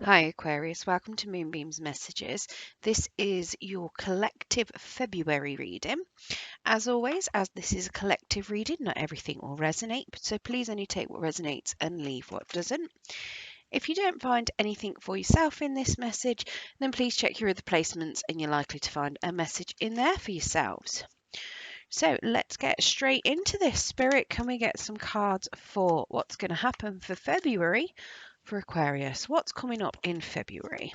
Hi Aquarius, welcome to Moonbeam's Messages. This is your collective February reading. As always, as this is a collective reading, not everything will resonate, so please only take what resonates and leave what doesn't. If you don't find anything for yourself in this message, then please check your other placements and you're likely to find a message in there for yourselves. So let's get straight into this. Spirit, can we get some cards for what's going to happen for February for Aquarius? What's coming up in February?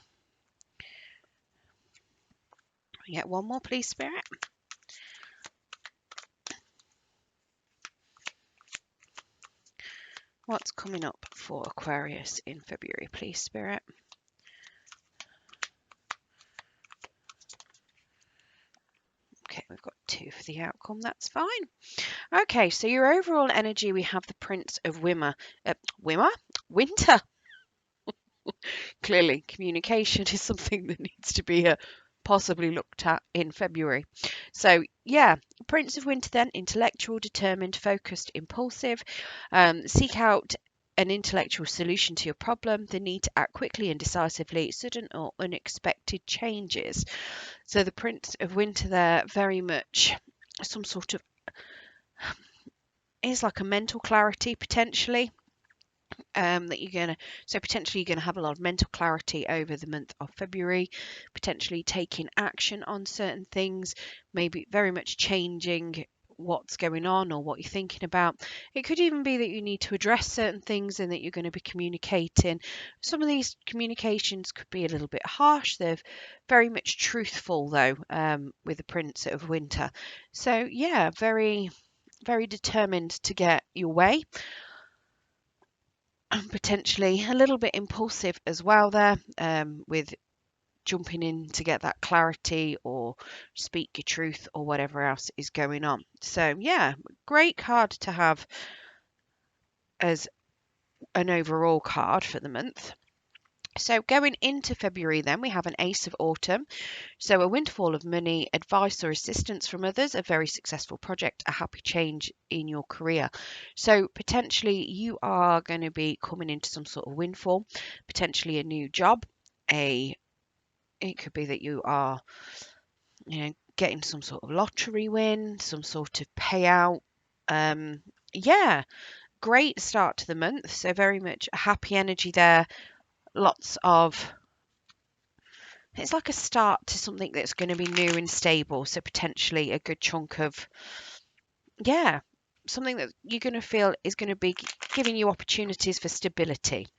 We get one more, please, Spirit. What's coming up for Aquarius in February, please, Spirit? Okay, we've got two for the outcome. That's fine. Okay, so your overall energy, we have the Prince of Winter. Clearly, communication is something that needs to be possibly looked at in February. So, yeah, Prince of Winter then, intellectual, determined, focused, impulsive. Seek out an intellectual solution to your problem, the need to act quickly and decisively, sudden or unexpected changes. So the Prince of Winter there, very much some sort of, is like a mental clarity potentially. That you're gonna potentially you're gonna have a lot of mental clarity over the month of February, potentially taking action on certain things, maybe very much changing what's going on or what you're thinking about. It could even be that you need to address certain things and that you're going to be communicating. Some of these communications could be a little bit harsh. They're very much truthful though, with the Prince of Winter. So yeah, very, very determined to get your way. Potentially a little bit impulsive as well there, with jumping in to get that clarity or speak your truth or whatever else is going on. So yeah, great card to have as an overall card for the month. So going into February then, we have an Ace of Autumn. So a windfall of money, advice or assistance from others, a very successful project, a happy change in your career. So potentially you are going to be coming into some sort of windfall, potentially a new job, it could be that you are, getting some sort of lottery win, some sort of payout. Yeah, great start to the month. So very much a happy energy there. Lots of, it's like a start to something that's going to be new and stable. So potentially a good chunk of, yeah, something that you're going to feel is going to be giving you opportunities for stability.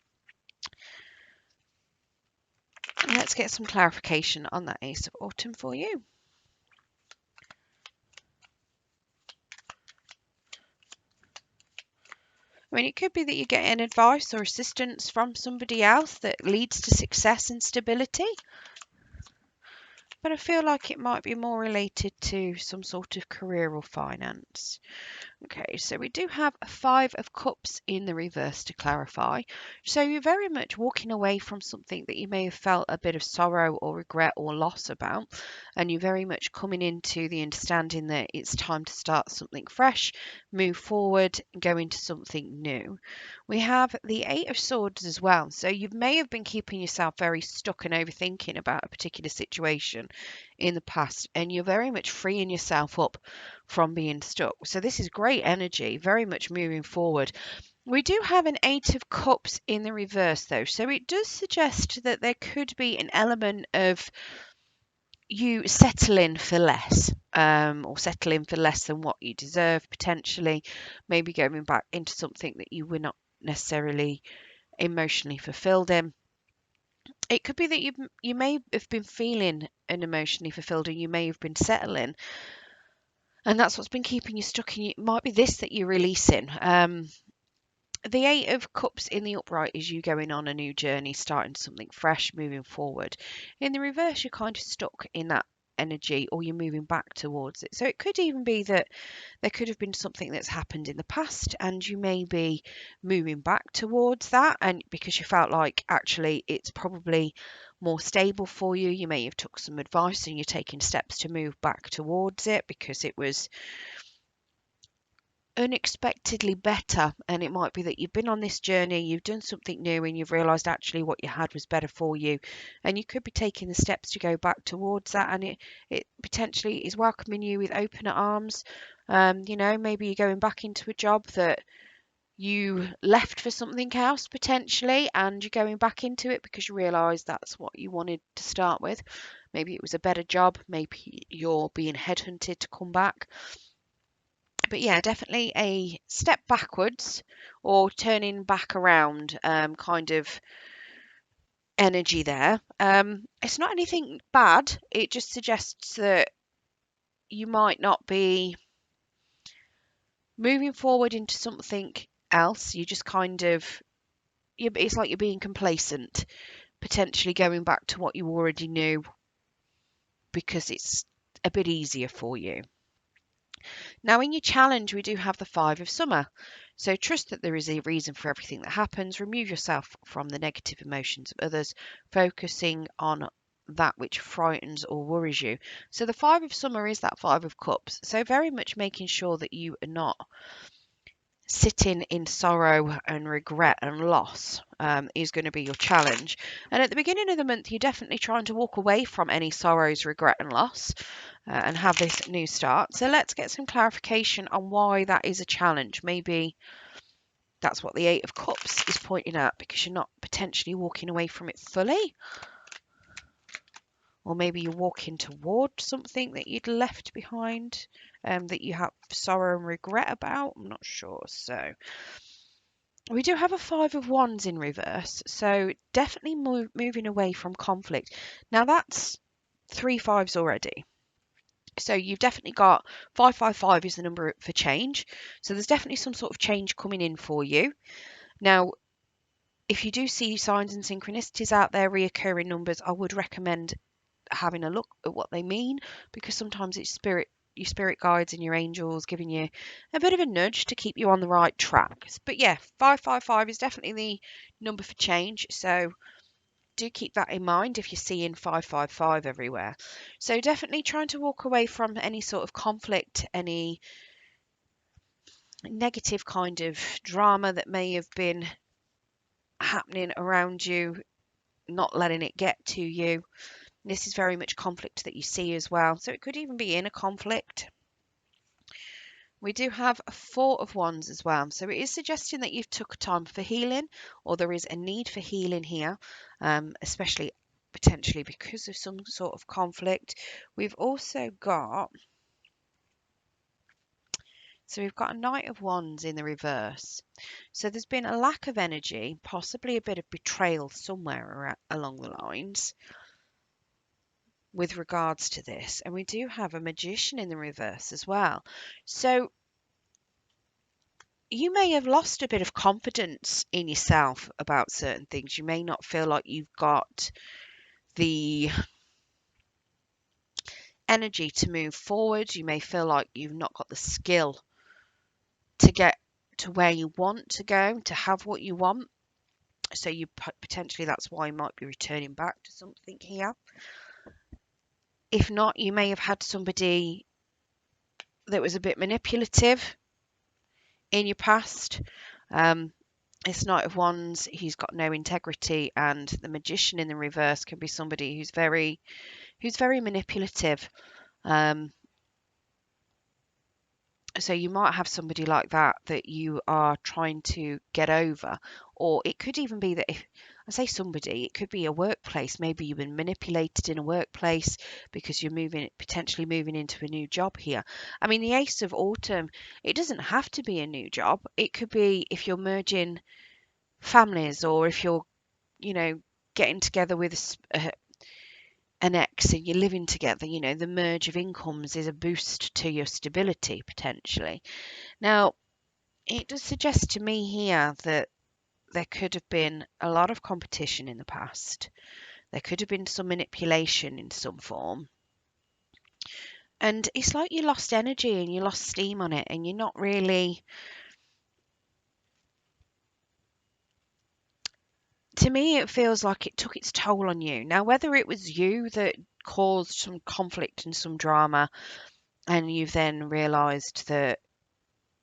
Let's get some clarification on that Ace of Autumn for you. I mean, it could be that you're getting advice or assistance from somebody else that leads to success and stability. But I feel like it might be more related to some sort of career or finance. Okay, so we do have a Five of Cups in the reverse to clarify. So you're very much walking away from something that you may have felt a bit of sorrow or regret or loss about, and you're very much coming into the understanding that it's time to start something fresh, move forward, go into something new. We have the Eight of Swords as well. So you may have been keeping yourself very stuck and overthinking about a particular situation in the past, and you're very much freeing yourself up from being stuck. So this is great energy, very much moving forward. We do have an Eight of Cups in the reverse though, so it does suggest that there could be an element of you settling for less, or settling for less than what you deserve, potentially, maybe going back into something that you were not necessarily emotionally fulfilled in. It could be that you may have been feeling an emotionally fulfilled, and you may have been settling, and that's what's been keeping you stuck. And it might be this that you're releasing. The Eight of Cups in the upright is you going on a new journey, starting something fresh, moving forward. In the reverse, you're kind of stuck in that energy, or you're moving back towards it. So it could even be that there could have been something that's happened in the past and you may be moving back towards that, and because you felt like actually it's probably more stable for you, you may have took some advice and you're taking steps to move back towards it because it was unexpectedly better, and it might be that you've been on this journey, you've done something new, and you've realized actually what you had was better for you, and you could be taking the steps to go back towards that, and it potentially is welcoming you with open arms. Maybe you're going back into a job that you left for something else potentially, and you're going back into it because you realize that's what you wanted to start with. Maybe it was a better job, maybe you're being headhunted to come back. But yeah, definitely a step backwards or turning back around, kind of energy there. It's not anything bad. It just suggests that you might not be moving forward into something else. You just kind of, it's like you're being complacent, potentially going back to what you already knew because it's a bit easier for you. Now, in your challenge, we do have the Five of Summer. So trust that there is a reason for everything that happens. Remove yourself from the negative emotions of others, focusing on that which frightens or worries you. So the Five of Summer is that Five of Cups. So very much making sure that you are not sitting in sorrow and regret and loss is going to be your challenge. And at the beginning of the month, you're definitely trying to walk away from any sorrows, regret and loss and have this new start. So let's get some clarification on why that is a challenge. Maybe that's what the Eight of Cups is pointing at, because you're not potentially walking away from it fully. Or maybe you're walking toward something that you'd left behind, that you have sorrow and regret about. I'm not sure. So we do have a Five of Wands in reverse. So definitely moving away from conflict. Now that's 3 fives already. So you've definitely got 555 is the number for change. So there's definitely some sort of change coming in for you. Now, if you do see signs and synchronicities out there, reoccurring numbers, I would recommend having a look at what they mean, because sometimes it's your spirit guides and your angels giving you a bit of a nudge to keep you on the right track. But yeah, 555 is definitely the number for change. So do keep that in mind if you're seeing 555 everywhere. So definitely trying to walk away from any sort of conflict, any negative kind of drama that may have been happening around you, not letting it get to you. This is very much conflict that you see as well. So it could even be inner conflict. We do have a Four of Wands as well. So it is suggesting that you've took time for healing, or there is a need for healing here, especially potentially because of some sort of conflict. We've also got, we've got a Knight of Wands in the reverse. So there's been a lack of energy, possibly a bit of betrayal somewhere along the lines with regards to this. And we do have a Magician in the reverse as well. So you may have lost a bit of confidence in yourself about certain things. You may not feel like you've got the energy to move forward. You may feel like you've not got the skill to get to where you want to go, to have what you want. So you potentially, that's why you might be returning back to something here. If not, you may have had somebody that was a bit manipulative in your past. This Knight of Wands, he's got no integrity, and the Magician in the reverse can be somebody who's very manipulative. So you might have somebody like that you are trying to get over, or it could even be that, if I say somebody, it could be a workplace. Maybe you've been manipulated in a workplace because you're potentially moving into a new job here. I mean, the Ace of Autumn, it doesn't have to be a new job. It could be if you're merging families, or if you're, getting together with an ex and you're living together. The merge of incomes is a boost to your stability potentially. Now, it does suggest to me here that there could have been a lot of competition in the past. There could have been some manipulation in some form. And it's like you lost energy and you lost steam on it, and you're not really, to me, it feels like it took its toll on you. Now, whether it was you that caused some conflict and some drama, and you've then realised that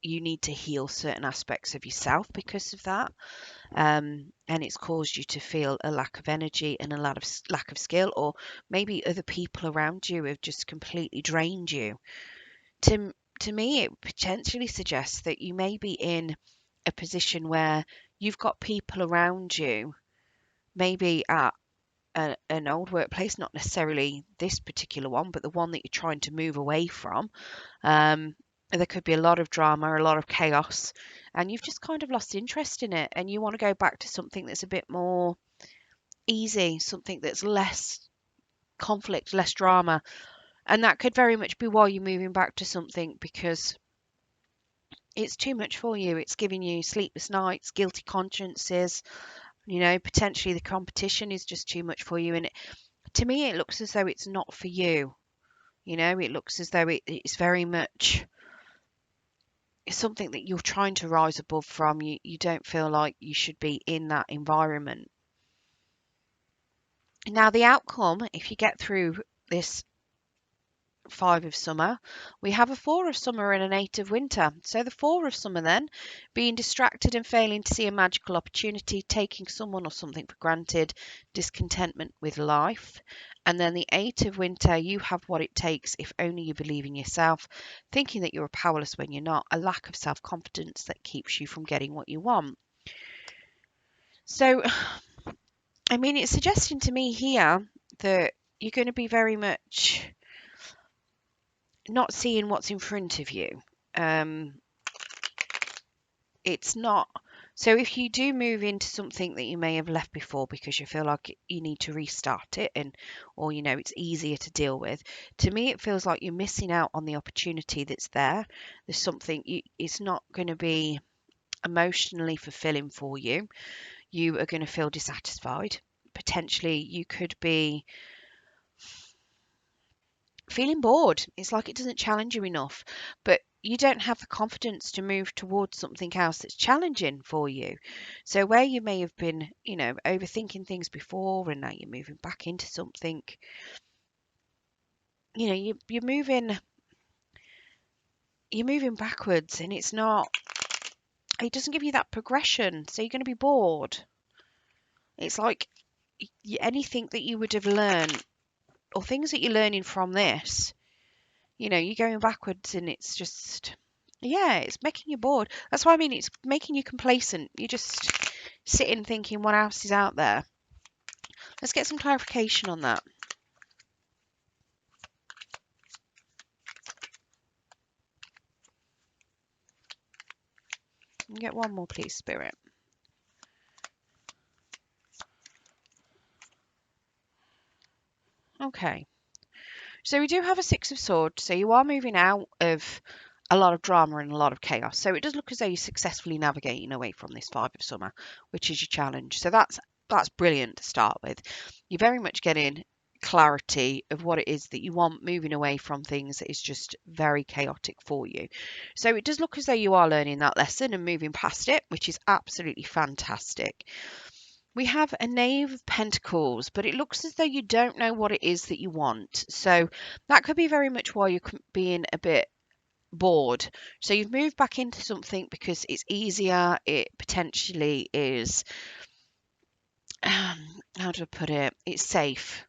you need to heal certain aspects of yourself because of that. And it's caused you to feel a lack of energy and a lot of lack of skill, or maybe other people around you have just completely drained you. To me, it potentially suggests that you may be in a position where you've got people around you, maybe at an old workplace, not necessarily this particular one, but the one that you're trying to move away from. There could be a lot of drama, a lot of chaos, and you've just kind of lost interest in it, and you want to go back to something that's a bit more easy, something that's less conflict, less drama. And that could very much be why you're moving back to something, because it's too much for you. It's giving you sleepless nights, guilty consciences, potentially the competition is just too much for you. And to me, it looks as though it's not for you. It looks as though it's very much something that you're trying to rise above from. You don't feel like you should be in that environment. Now, the outcome, if you get through this 5 of summer, we have a 4 of summer and an 8 of winter. So the 4 of summer then, being distracted and failing to see a magical opportunity, taking someone or something for granted, discontentment with life. And then the 8 of winter, you have what it takes if only you believe in yourself, thinking that you're powerless when you're not, a lack of self-confidence that keeps you from getting what you want. So, I mean, it's suggesting to me here that you're going to be very much not seeing what's in front of you. It's not. So if you do move into something that you may have left before because you feel like you need to restart it, or it's easier to deal with, to me it feels like you're missing out on the opportunity that's there. There's something it's not going to be emotionally fulfilling for you. You are going to feel dissatisfied. Potentially you could be feeling bored. It's like it doesn't challenge you enough, but you don't have the confidence to move towards something else that's challenging for you. So where you may have been, overthinking things before, and now you're moving back into something, you're moving backwards, and it doesn't give you that progression. So you're going to be bored. It's like anything that you would have learned, or things that you're learning from this, you're going backwards, and it's just, it's making you bored. That's why I mean it's making you complacent. You're just sitting thinking what else is out there. Let's get some clarification on that. Get one more, please, Spirit. Okay. So we do have a 6 of Swords. So you are moving out of a lot of drama and a lot of chaos. So it does look as though you're successfully navigating away from this 5 of Summer, which is your challenge. So that's brilliant to start with. You're very much getting clarity of what it is that you want, moving away from things that is just very chaotic for you. So it does look as though you are learning that lesson and moving past it, which is absolutely fantastic. We have a Knave of Pentacles, but it looks as though you don't know what it is that you want. So that could be very much why you're being a bit bored. So you've moved back into something because it's easier. It potentially is, how do I put it? It's safe,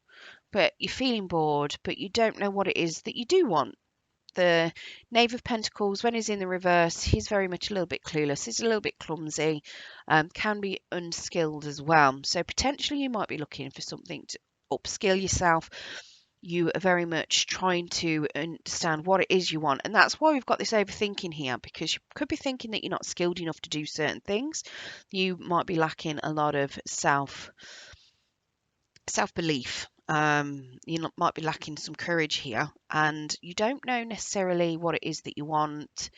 but you're feeling bored, but you don't know what it is that you do want. The Knave of Pentacles, when he's in the reverse, he's very much a little bit clueless. He's a little bit clumsy, can be unskilled as well. So potentially you might be looking for something to upskill yourself. You are very much trying to understand what it is you want. And that's why we've got this overthinking here, because you could be thinking that you're not skilled enough to do certain things. You might be lacking a lot of self-belief. You might be lacking some courage here, and you don't know necessarily what it is that you want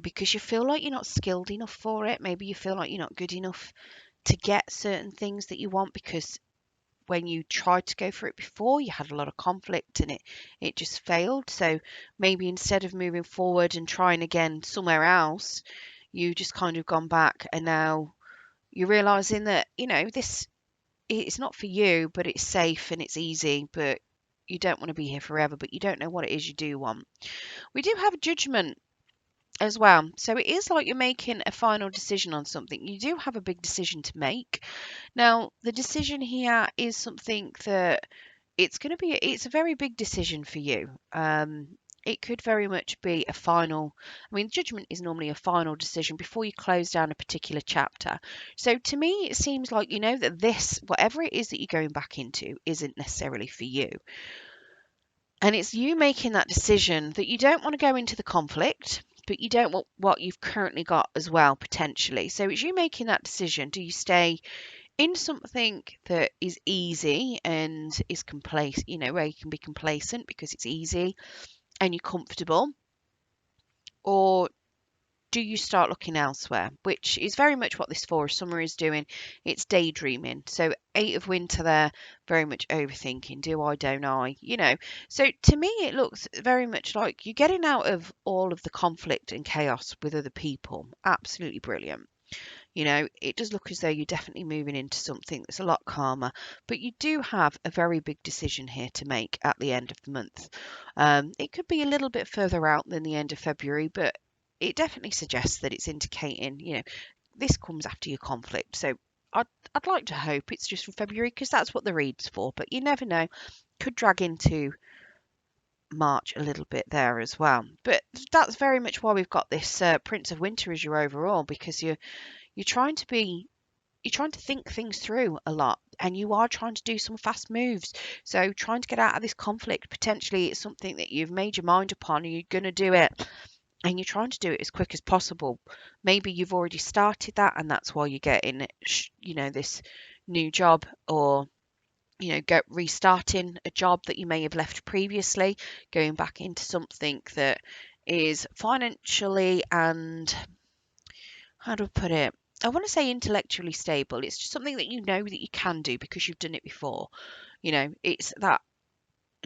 because you feel like you're not skilled enough for it. Maybe you feel like you're not good enough to get certain things that you want, because when you tried to go for it before, you had a lot of conflict and it just failed. So maybe instead of moving forward and trying again somewhere else, you just kind of gone back, and now you're realizing that this, it's not for you, but it's safe and it's easy, but you don't want to be here forever, but you don't know what it is you do want. We do have a Judgment. as well. So it is like you're making a final decision on something. You do have a big decision to make. Now, the decision here is something that it's a very big decision for you. It could very much be a final, I mean, judgment is normally a final decision before you close down a particular chapter. So to me, it seems like you know that this, whatever it is that you're going back into, isn't necessarily for you. And it's you making that decision that you don't want to go into the conflict, but you don't want what you've currently got as well, potentially. So it's you making that decision. Do you stay in something that is easy and is complacent, you know, where you can be complacent because it's easy and you're comfortable? Or do you start looking elsewhere? Which is very much what this Four of Summer is doing. It's daydreaming. So Eight of Winter there, very much overthinking. Do I, don't I? You know. So to me, it looks very much like you're getting out of all of the conflict and chaos with other people. Absolutely brilliant. You know, it does look as though you're definitely moving into something that's a lot calmer, but you do have a very big decision here to make at the end of the month. It could be a little bit further out than the end of February, but it definitely suggests that it's indicating, you know, this comes after your conflict. So I'd like to hope it's just for February because that's what the read's for, but you never know. Could drag into March a little bit there as well. But that's very much why we've got this Prince of Winter as your overall, because you're trying to be you're trying to think things through a lot and you are trying to do some fast moves. So trying to get out of this conflict, potentially it's something that you've made your mind upon and you're going to do it and you're trying to do it as quick as possible. Maybe you've already started that and that's why you're getting, you know, this new job, or you know, restarting a job that you may have left previously, going back into something that is financially and, how do I put it? I want to say intellectually stable. It's just something that you know that you can do because you've done it before. You know, it's that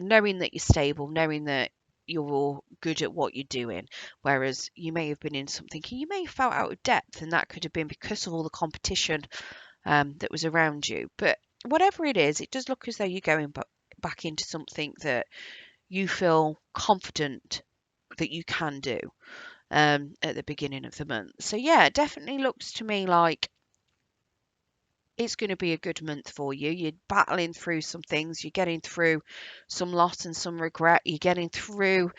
knowing that you're stable, knowing that you're good at what you're doing. Whereas you may have been in something and you may have felt out of depth, and that could have been because of all the competition that was around you. But whatever it is, it does look as though you're going back into something that you feel confident that you can do at the beginning of the month. So yeah, it definitely looks to me like it's going to be a good month for you. You're battling through some things. You're getting through some loss and some regret. You're getting through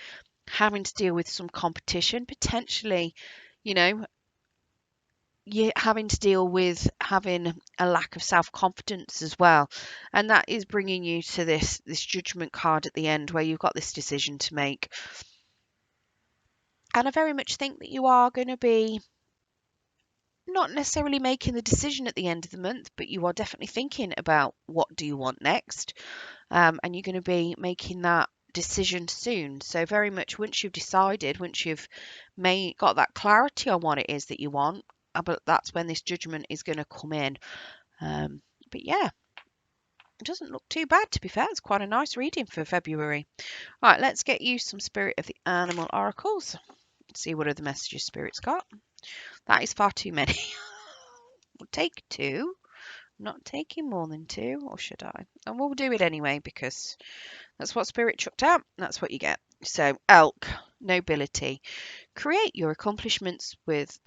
having to deal with some competition, potentially, you know, you're having to deal with having a lack of self-confidence as well. And that is bringing you to this judgment card at the end where you've got this decision to make. And I very much think that you are going to be not necessarily making the decision at the end of the month, but you are definitely thinking about what do you want next, and you're going to be making that decision soon. So very much once you've decided, once you've got that clarity on what it is that you want, but that's when this judgment is going to come in. But yeah, it doesn't look too bad, to be fair. It's quite a nice reading for February. Right, let's get you some Spirit of the Animal Oracles. Let's see what other messages Spirit's got. That is far too many. We'll take two. I'm not taking more than two, or should I? And we'll do it anyway because that's what Spirit chucked out. That's what you get. So, Elk, nobility. Celebrate your accomplishments with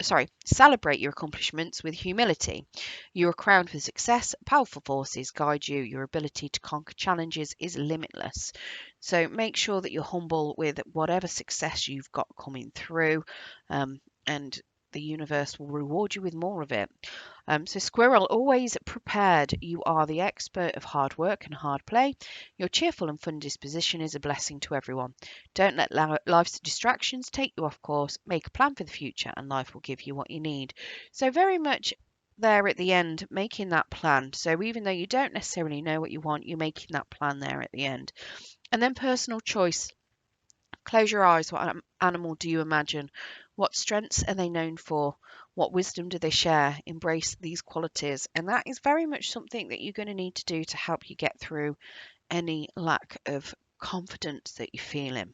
humility. You are crowned with success. Powerful forces guide you. Your ability to conquer challenges is limitless. So make sure that you're humble with whatever success you've got coming through, and the universe will reward you with more of it. So Squirrel, always prepared. You are the expert of hard work and hard play. Your cheerful and fun disposition is a blessing to everyone. Don't let life's distractions take you off course. Make a plan for the future and life will give you what you need. So very much there at the end, making that plan. So even though you don't necessarily know what you want, you're making that plan there at the end. And then personal choice. Close your eyes. What animal do you imagine? What strengths are they known for? What wisdom do they share? Embrace these qualities. And that is very much something that you're going to need to do to help you get through any lack of confidence that you're feeling.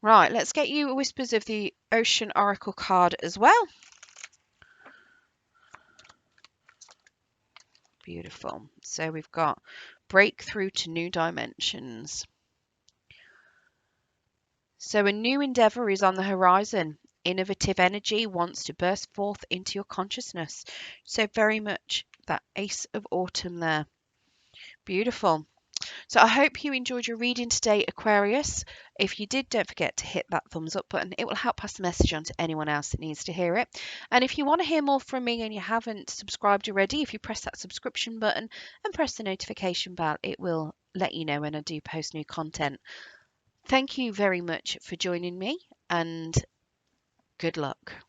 Right, let's get you Whispers of the Ocean Oracle card as well. Beautiful. So we've got breakthrough to new dimensions. So a new endeavour is on the horizon. innovative energy wants to burst forth into your consciousness. So very much that Ace of Autumn there. Beautiful. So I hope you enjoyed your reading today, Aquarius. If you did, don't forget to hit that thumbs up button. It will help pass the message on to anyone else that needs to hear it. And if you want to hear more from me and you haven't subscribed already, if you press that subscription button and press the notification bell, it will let you know when I do post new content. Thank you very much for joining me, and good luck.